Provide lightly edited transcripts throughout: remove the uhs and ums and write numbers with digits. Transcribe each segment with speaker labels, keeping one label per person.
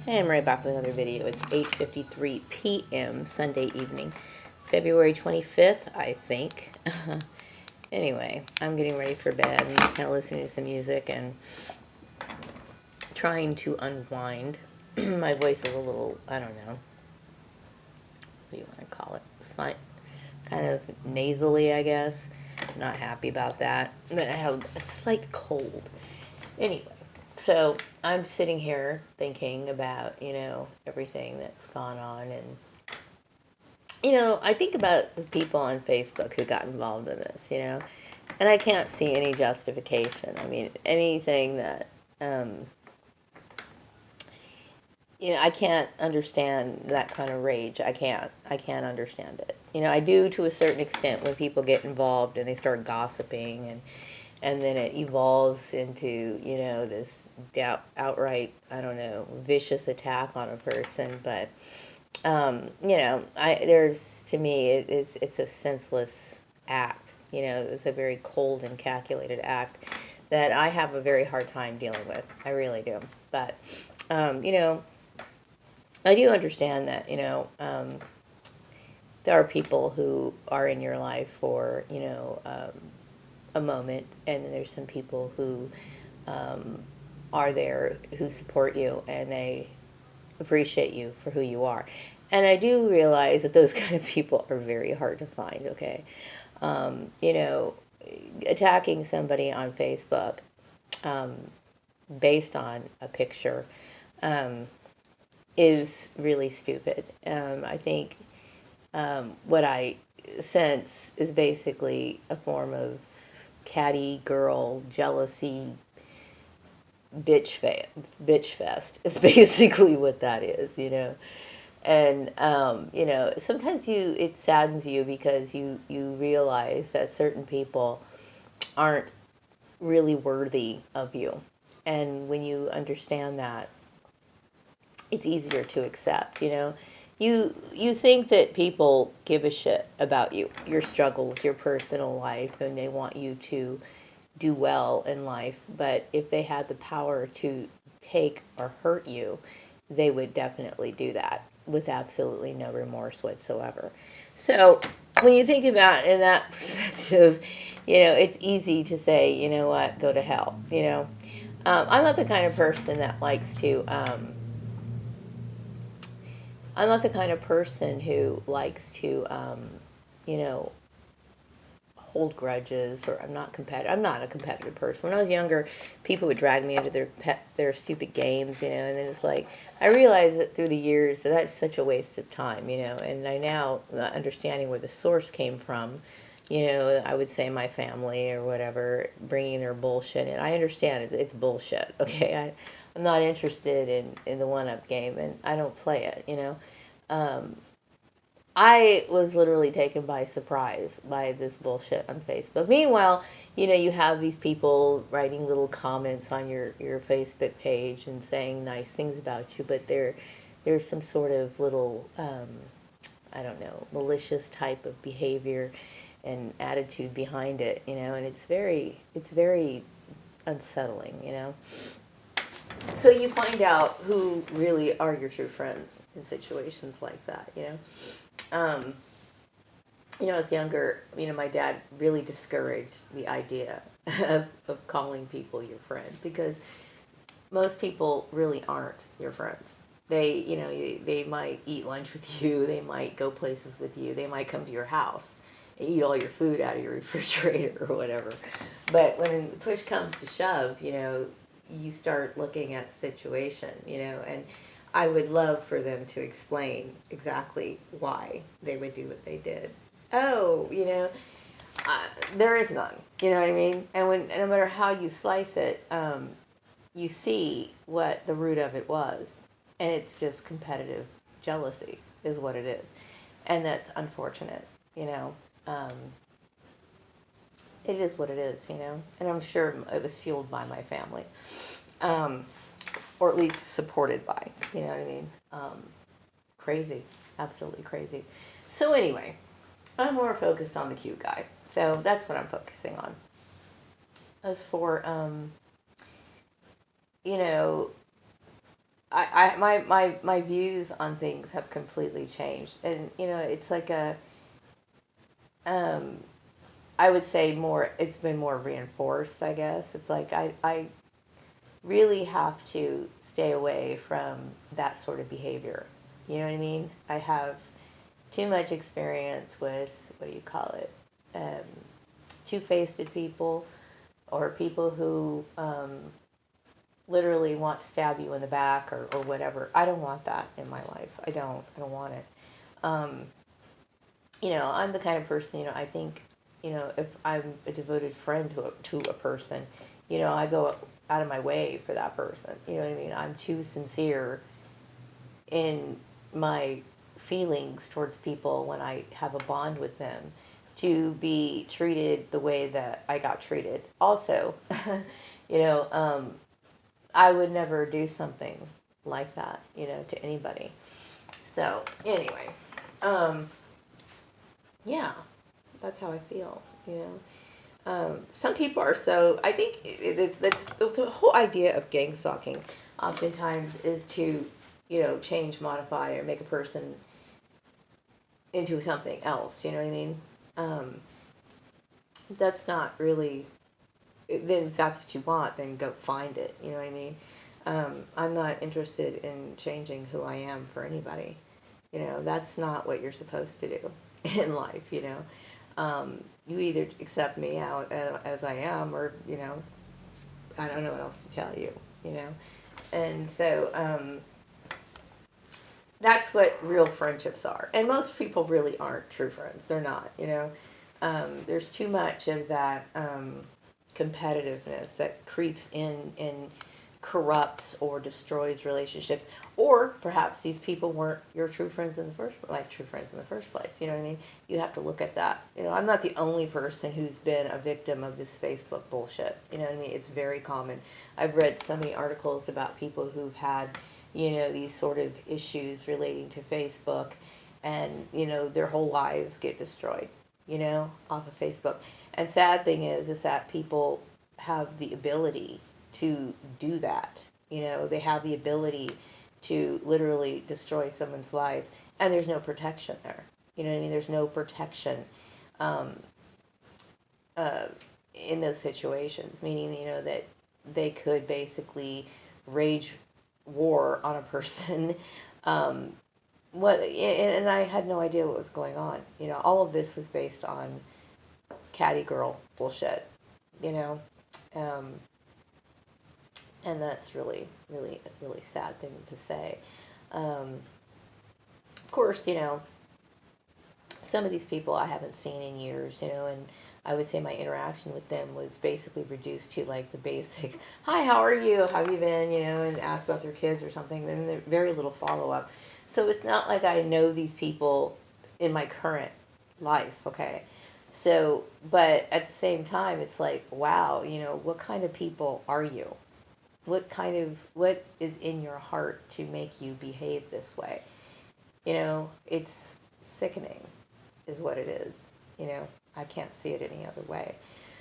Speaker 1: Hey, I'm right back with another video. It's 8:53 p.m. Sunday evening, February 25th, I think. Anyway, I'm getting ready for bed and kind of listening to some music and trying to unwind. My voice is a little, I don't know, what do you want to call it? Slight, kind of nasally, I guess. Not happy about that. I have a slight cold. Anyway, so I'm sitting here thinking about, everything that's gone on. And, I think about the people on Facebook who got involved in this, and I can't see any justification. I mean, anything that, I can't understand that kind of rage. I can't understand it. I do to a certain extent when people get involved and they start gossiping and then it evolves into this outright, I don't know, vicious attack on a person. But I there's to me it's a senseless act. It's a very cold and calculated act that I have a very hard time dealing with. I really do. But I do understand that there are people who are in your life for a moment, and then there's some people who are there who support you and they appreciate you for who you are. And I do realize that those kind of people are very hard to find, okay? You know, attacking somebody on Facebook um, based on a picture um, is really stupid. I think what I sense is basically a form of catty girl jealousy bitch fest is basically what that is. And sometimes it saddens you because you realize that certain people aren't really worthy of you, and when you understand that, it's easier to accept. You think that people give a shit about your struggles, your personal life, and they want you to do well in life. But if they had the power to take or hurt you, they would definitely do that with absolutely no remorse whatsoever. So when you think about it in that perspective, it's easy to say, you know what, go to hell. I'm not the kind of person that likes to. I'm not the kind of person who likes to, you know, hold grudges, or I'm not competitive. I'm not a competitive person. When I was younger, people would drag me into their stupid games, and then it's like I realized that through the years that that's such a waste of time, and I now understanding where the source came from. I would say my family or whatever bringing their bullshit in. I understand it's bullshit. Okay, I'm not interested in the one-up game, and I don't play it. Um, I was literally taken by surprise by this bullshit on Facebook. Meanwhile, you have these people writing little comments on your Facebook page and saying nice things about you, but there's some sort of little, I don't know, malicious type of behavior and attitude behind it, and it's very unsettling. So you find out who really are your true friends in situations like that. Um, as younger, my dad really discouraged the idea of calling people your friend, because most people really aren't your friends. They might eat lunch with you, they might go places with you, they might come to your house and eat all your food out of your refrigerator or whatever. But when push comes to shove, you start looking at the situation, and I would love for them to explain exactly why they would do what they did. Oh, there is none. You know what I mean? And no matter how you slice it, you see what the root of it was, and it's just competitive jealousy is what it is, and that's unfortunate. Um, it is what it is. And I'm sure it was fueled by my family, um, or at least supported by. You know what I mean? Crazy, absolutely crazy. So anyway, I'm more focused on the cute guy, so that's what I'm focusing on. As for you know, my views on things have completely changed, and it's like um, I would say more. It's been more reinforced. I guess it's like I really have to stay away from that sort of behavior. You know what I mean? I have too much experience with, what do you call it? Um, Two-faced people, or people who literally want to stab you in the back, or whatever. I don't want that in my life. I don't want it. Um, I'm the kind of person, I think, if I'm a devoted friend to a person, I go out of my way for that person. You know what I mean? I'm too sincere in my feelings towards people when I have a bond with them to be treated the way that I got treated. Also, you know, um, I would never do something like that, to anybody. So, anyway, um, yeah, that's how I feel. Some people are so. I think it's the whole idea of gang stalking. Oftentimes is to, change, modify, or make a person into something else. You know what I mean? Um, that's not really. Then if that's what you want, then go find it. You know what I mean? I'm not interested in changing who I am for anybody. That's not what you're supposed to do in life. You either accept me out as I am, or I don't know what else to tell you. You know, and so that's what real friendships are. And most people really aren't true friends. They're not. There's too much of that competitiveness that creeps in and corrupts or destroys relationships. Or perhaps these people weren't your true friends in the true friends in the first place. You know what I mean? You have to look at that. I'm not the only person who's been a victim of this Facebook bullshit. You know what I mean? It's very common. I've read so many articles about people who've had, these sort of issues relating to Facebook, and, their whole lives get destroyed, off of Facebook. And sad thing is that people have the ability to do that. They have the ability to literally destroy someone's life, and there's no protection there. You know what I mean? There's no protection um, uh, in those situations, meaning, that they could basically rage war on a person. um, and I had no idea what was going on. All of this was based on catty girl bullshit. You know, um, and that's really, really, really sad thing to say. Of course, some of these people I haven't seen in years, and I would say my interaction with them was basically reduced to like the basic, hi, how are you? How have you been? And ask about their kids or something. Then there's very little follow up. So it's not like I know these people in my current life, okay? So, but at the same time, it's like, wow, what kind of people are you? What is in your heart to make you behave this way? It's sickening, is what it is. I can't see it any other way.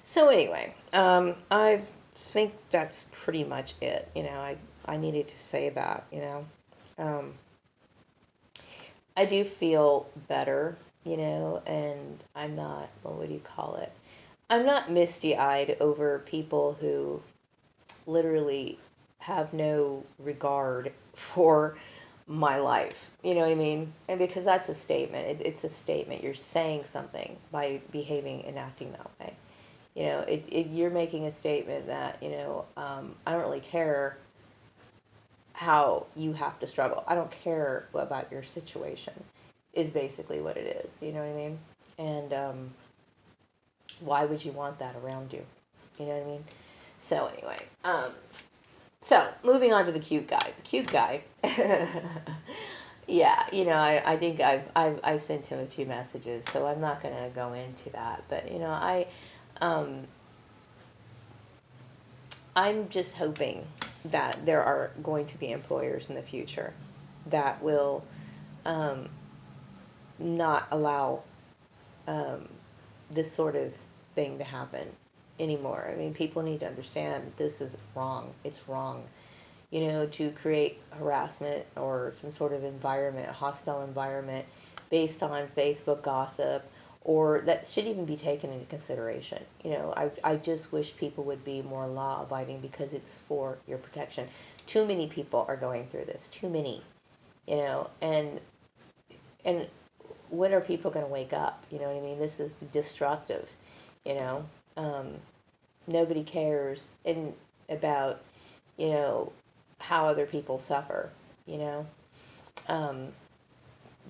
Speaker 1: So anyway, I think that's pretty much it. I needed to say that. Um, I do feel better. And I'm not. What do you call it? I'm not misty-eyed over people who literally have no regard for my life. You know what I mean? And because that's a statement. It's a statement. You're saying something by behaving and acting that way. You're making a statement that, I don't really care how you have to struggle. I don't care about your situation, is basically what it is. You know what I mean? And why would you want that around you? You know what I mean? So anyway, so moving on to the cute guy. The cute guy, yeah, I think I sent him a few messages, so I'm not gonna go into that. But um, I'm just hoping that there are going to be employers in the future that will um, not allow um, this sort of thing to happen anymore. I mean, people need to understand this is wrong. It's wrong. to create harassment or some sort of environment, a hostile environment based on Facebook gossip, or that should even be taken into consideration. I just wish people would be more law abiding because it's for your protection. Too many people are going through this, too many, and when are people going to wake up? You know what I mean? This is destructive, you know. Um, Nobody cares about, how other people suffer, you know, um,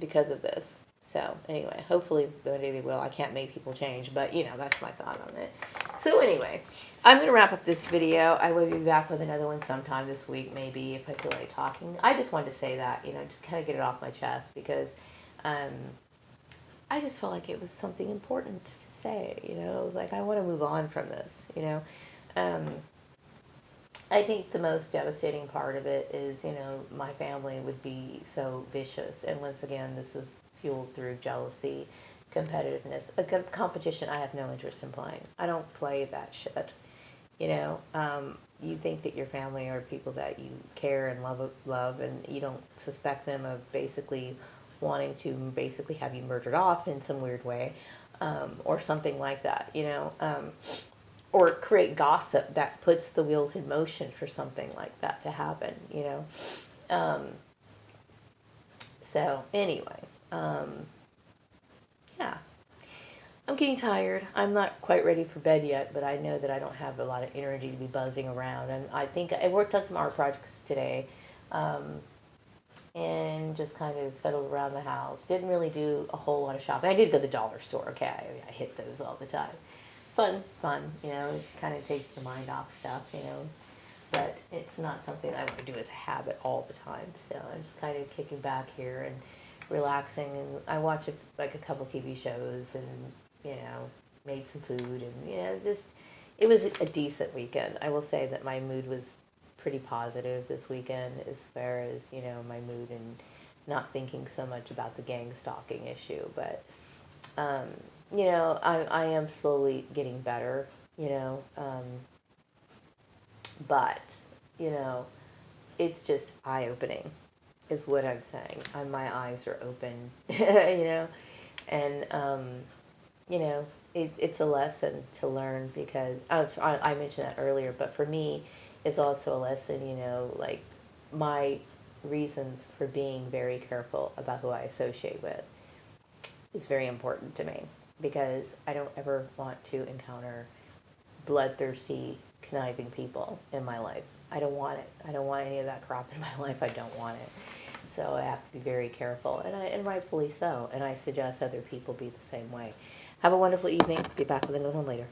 Speaker 1: because of this. So anyway, hopefully one day they will. I can't make people change, but that's my thought on it. So anyway, I'm going to wrap up this video. I will be back with another one sometime this week, maybe, if I feel like talking. I just wanted to say that, just kind of get it off my chest because um, I just felt like it was something important to say, like I want to move on from this, Um, I think the most devastating part of it is, my family would be so vicious. And once again, this is fueled through jealousy, competitiveness, a competition I have no interest in playing. I don't play that shit. You think that your family are people that you care and love, and you don't suspect them of basically wanting to basically have you murdered off in some weird way, or something like that, or create gossip that puts the wheels in motion for something like that to happen, Um, so anyway, yeah. I'm getting tired. I'm not quite ready for bed yet, but I know that I don't have a lot of energy to be buzzing around. And I think I worked on some art projects today, and just kind of fiddled around the house. Didn't really do a whole lot of shopping. I did go to the dollar store, okay? I hit those all the time. Fun, it kind of takes your mind off stuff, but it's not something I want to do as a habit all the time. So I'm just kind of kicking back here and relaxing, and I watch like a couple TV shows and, made some food, and, just, it was a decent weekend. I will say that my mood was pretty positive this weekend as far as, my mood and not thinking so much about the gang stalking issue, but, I am slowly getting better, but, it's just eye-opening is what I'm saying. My eyes are open, and, it's a lesson to learn because, I mentioned that earlier, but for me, it's also a lesson, like my reasons for being very careful about who I associate with is very important to me because I don't ever want to encounter bloodthirsty, conniving people in my life. I don't want it. I don't want any of that crap in my life. I don't want it. So I have to be very careful, and rightfully so. And I suggest other people be the same way. Have a wonderful evening. Be back with another one later.